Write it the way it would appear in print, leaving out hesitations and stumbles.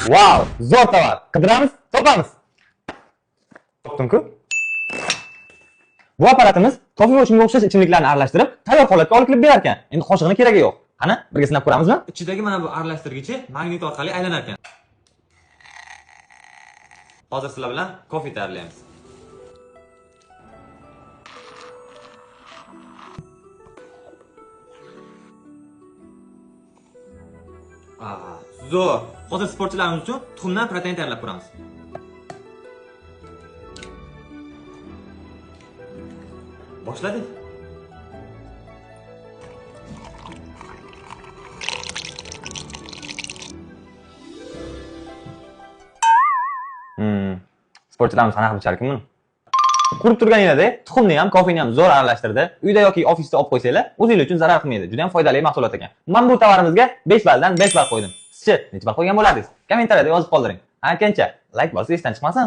Wow, zo'r tovar. Qidiramiz, topamiz. Topdim-ku. Bu apparatimiz kofe va shunga o'xshash ichimliklarni aralashtirib, tayyor holatga olib kelib berar ekan. Endi qo'shig'ini keragi yo'q. Qani, birga sinab ko'ramizmi? Ichidagi mana bu aralashtirgichi magnit orqali aylanar ekan. Hozir sizlar bilan kofe tayyorlaymiz. Zo'r. Hozir sportchilarimiz uchun tuxumdan protein tayyorlab ko'ramiz. Boshladik. Sportchilarimiz qanaqa bichar ekan buni? Qurib turganingizda tuxumni ham, kofeni ham zo'r aralashtirdi. Uyda yoki ofisda olib qo'ysanglar, o'zingiz uchun zarar qilmaydi. Juda ham foydali mahsulot ekan. Men bu tovarimizga 5 balldan 5 ball qo'ydim. Sizchi necha ball qo'ygan bo'lardingiz? Kommentariyada yozib qoldiring. Ha, akkancha, like bosib esdan chiqmasin.